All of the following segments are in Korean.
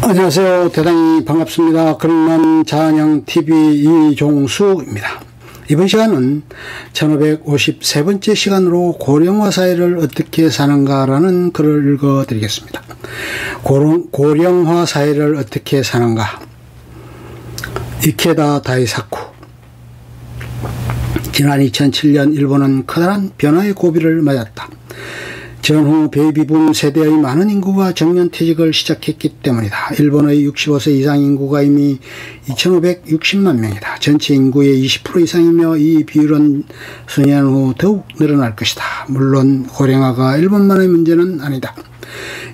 안녕하세요. 대단히 반갑습니다. 그런남 자양TV 이종수입니다. 이번 시간은 1553번째 시간으로 고령화 사회를 어떻게 사는가라는 글을 읽어드리겠습니다. 고령화 사회를 어떻게 사는가. 이케다 다이사쿠. 지난 2007년 일본은 커다란 변화의 고비를 맞았다. 전후 베이비붐 세대의 많은 인구가 정년퇴직을 시작했기 때문이다. 일본의 65세 이상 인구가 이미 2560만 명이다. 전체 인구의 20% 이상이며 이 비율은 수년 후 더욱 늘어날 것이다. 물론 고령화가 일본만의 문제는 아니다.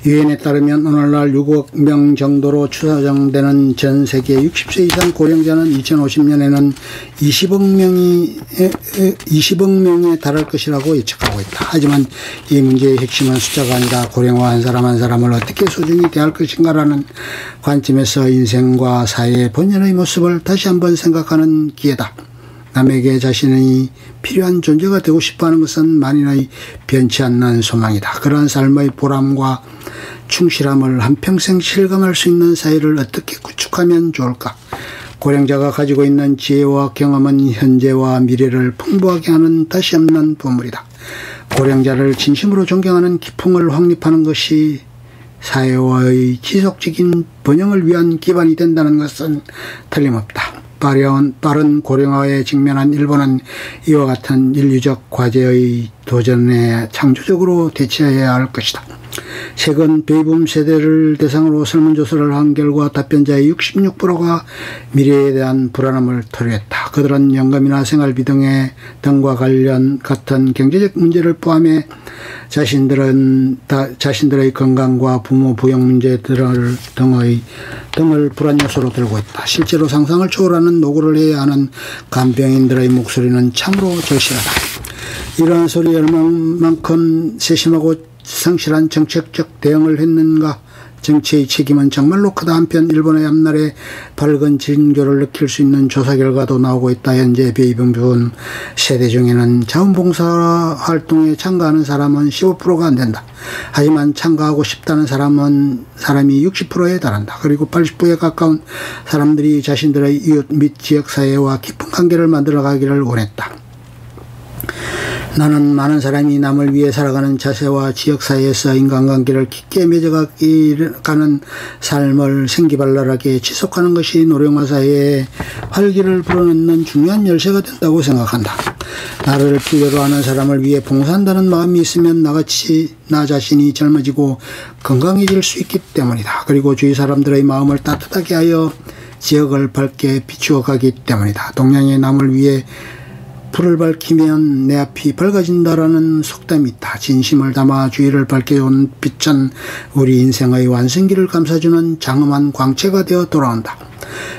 유엔에 따르면 오늘날 6억 명 정도로 추정되는 전 세계 60세 이상 고령자는 2050년에는 20억 명에 달할 것이라고 예측하고 있다. 하지만 이 문제의 핵심은 숫자가 아니라 고령화 한 사람 한 사람을 어떻게 소중히 대할 것인가라는 관점에서 인생과 사회의 본연의 모습을 다시 한번 생각하는 기회다. 남에게 자신이 필요한 존재가 되고 싶어하는 것은 만인의 변치 않는 소망이다. 그러한 삶의 보람과 충실함을 한평생 실감할 수 있는 사회를 어떻게 구축하면 좋을까? 고령자가 가지고 있는 지혜와 경험은 현재와 미래를 풍부하게 하는 다시 없는 보물이다. 고령자를 진심으로 존경하는 기풍을 확립하는 것이 사회의 지속적인 번영을 위한 기반이 된다는 것은 틀림없다. 빠른 고령화에 직면한 일본은 이와 같은 인류적 과제의 도전에 창조적으로 대처해야 할 것이다. 최근 베이비붐 세대를 대상으로 설문조사를 한 결과 답변자의 66%가 미래에 대한 불안함을 토로했다. 그들은 연금이나 생활비 등과 관련 같은 경제적 문제를 포함해 자신들의 건강과 부모 부양 문제 등을 불안 요소로 들고 있다. 실제로 상상을 초월하는 노고를 해야 하는 간병인들의 목소리는 참으로 절실하다. 이러한 소리에 얼마만큼 세심하고 성실한 정책적 대응을 했는가. 정치의 책임은 정말로 크다. 한편 일본의 앞날에 밝은 징조를 느낄 수 있는 조사 결과도 나오고 있다. 현재 베이비붐 세대 중에는 자원봉사 활동에 참가하는 사람은 15%가 안 된다. 하지만 참가하고 싶다는 사람이 60%에 달한다. 그리고 80%에 가까운 사람들이 자신들의 이웃 및 지역사회와 깊은 관계를 만들어가기를 원했다. 나는 많은 사람이 남을 위해 살아가는 자세와 지역사회에서 인간관계를 깊게 맺어가는 삶을 생기발랄하게 지속하는 것이 고령화 사회의 활기를 불어넣는 중요한 열쇠가 된다고 생각한다. 나를 필요로 하는 사람을 위해 봉사한다는 마음이 있으면 나 자신이 젊어지고 건강해질 수 있기 때문이다. 그리고 주위 사람들의 마음을 따뜻하게 하여 지역을 밝게 비추어 가기 때문이다. 동양의 남을 위해 불을 밝히면 내 앞이 밝아진다라는 속담이 있다. 진심을 담아 주위를 밝혀온 빛은 우리 인생의 완성기를 감싸주는 장엄한 광채가 되어 돌아온다.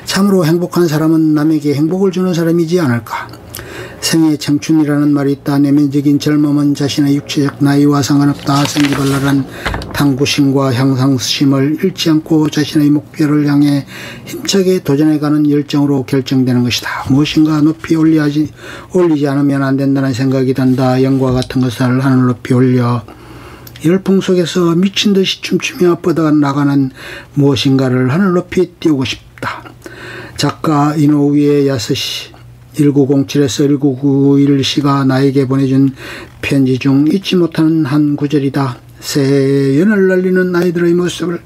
참으로 행복한 사람은 남에게 행복을 주는 사람이지 않을까. 생애 청춘이라는 말이 있다. 내면적인 젊음은 자신의 육체적 나이와 상관없다. 생기발랄한 탐구심과 향상심을 잃지 않고 자신의 목표를 향해 힘차게 도전해가는 열정으로 결정되는 것이다. 무엇인가 높이 올리지 않으면 안 된다는 생각이 든다. 영과 같은 것을 하늘 높이 올려 열풍 속에서 미친 듯이 춤추며 뻗어나가는 무엇인가를 하늘 높이 띄우고 싶다. 작가 이노우에 야스시 1907에서 1991시가 나에게 보내준 편지 중 잊지 못하는 한 구절이다. 새해에 연을 날리는 아이들의 모습을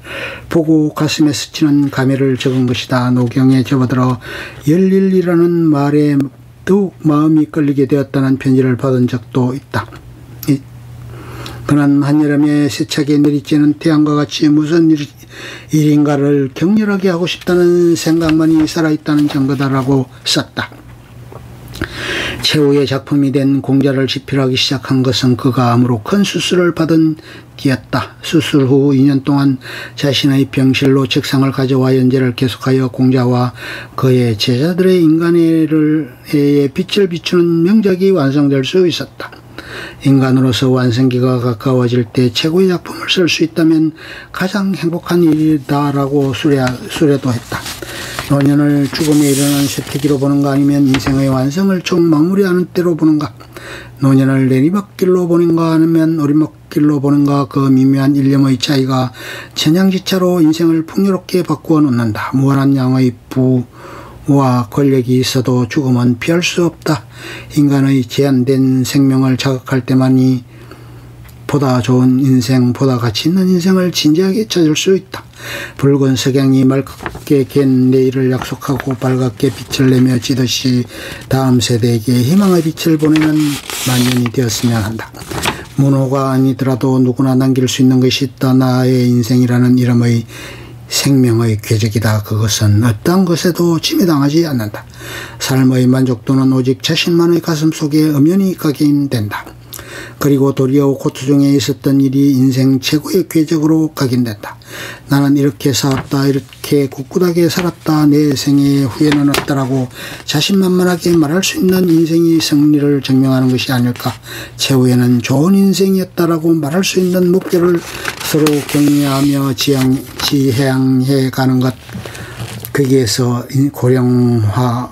보고 가슴에 스치는 감회를 적은 것이다. 노경에 접어들어 열일이라는 말에 더욱 마음이 끌리게 되었다는 편지를 받은 적도 있다. 그는 한여름에 세차게 내리쬐는 태양과 같이 무슨 일인가를 격렬하게 하고 싶다는 생각만이 살아있다는 증거다라고 썼다. 최후의 작품이 된 공자를 집필하기 시작한 것은 그가 암으로 큰 수술을 받은 뒤였다. 수술 후 2년 동안 자신의 병실로 책상을 가져와 연재를 계속하여 공자와 그의 제자들의 인간애에 빛을 비추는 명작이 완성될 수 있었다. 인간으로서 완성기가 가까워질 때 최고의 작품을 쓸 수 있다면 가장 행복한 일이다라고 수레도 했다. 노년을 죽음에 이르는 쇠퇴기로 보는가, 아니면 인생의 완성을 총 마무리하는 때로 보는가, 노년을 내리막길로 보는가, 아니면 오리막길로 보는가, 그 미묘한 일념의 차이가 천양지차로 인생을 풍요롭게 바꾸어 놓는다. 무한한 양의 부와 권력이 있어도 죽음은 피할 수 없다. 인간의 제한된 생명을 자극할 때만이 보다 좋은 인생, 보다 가치 있는 인생을 진지하게 찾을 수 있다. 붉은 석양이 맑게 갠 내일을 약속하고 빨갛게 빛을 내며 지듯이 다음 세대에게 희망의 빛을 보내는 만년이 되었으면 한다. 문호가 아니더라도 누구나 남길 수 있는 것이 있다. 나의 인생이라는 이름의 생명의 궤적이다. 그것은 어떠한 것에도 침해당하지 않는다. 삶의 만족도는 오직 자신만의 가슴 속에 엄연히 각인된다. 그리고 도리어 고투중에 있었던 일이 인생 최고의 궤적으로 각인된다. 나는 이렇게 살았다, 이렇게 꿋꿋하게 살았다, 내 생에 후회는 없다라고 자신만만하게 말할 수 있는 인생이 승리를 증명하는 것이 아닐까. 최후에는 좋은 인생이었다라고 말할 수 있는 목표를 서로 격려하며 지향해 가는 것, 거기에서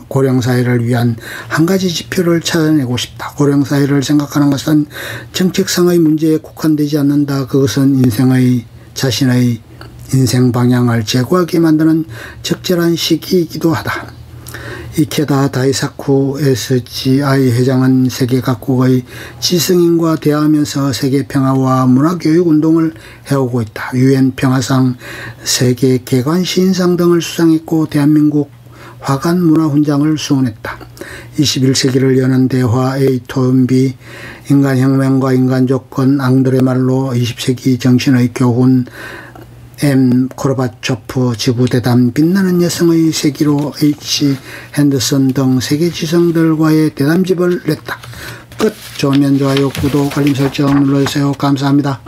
고령사회를 위한 한 가지 지표를 찾아내고 싶다. 고령사회를 생각하는 것은 정책상의 문제에 국한되지 않는다. 그것은 자신의 인생 방향을 제고하게 만드는 적절한 시기이기도 하다. 이케다 다이사쿠 SGI 회장은 세계 각국의 지성인과 대화하면서 세계 평화와 문화교육 운동을 해오고 있다. UN 평화상, 세계 개관시인상 등을 수상했고 대한민국 화관 문화훈장을 수훈했다. 21세기를 여는 대화 A to B, 인간혁명과 인간조건, 앙드레 말로 20세기 정신의 교훈, M. 고르바초프 지구대담, 빛나는 여성의 세기로 H. 핸더슨 등 세계 지성들과의 대담집을 냈다. 끝. 좋으면 좋아요, 구독, 알림 설정 눌러주세요. 감사합니다.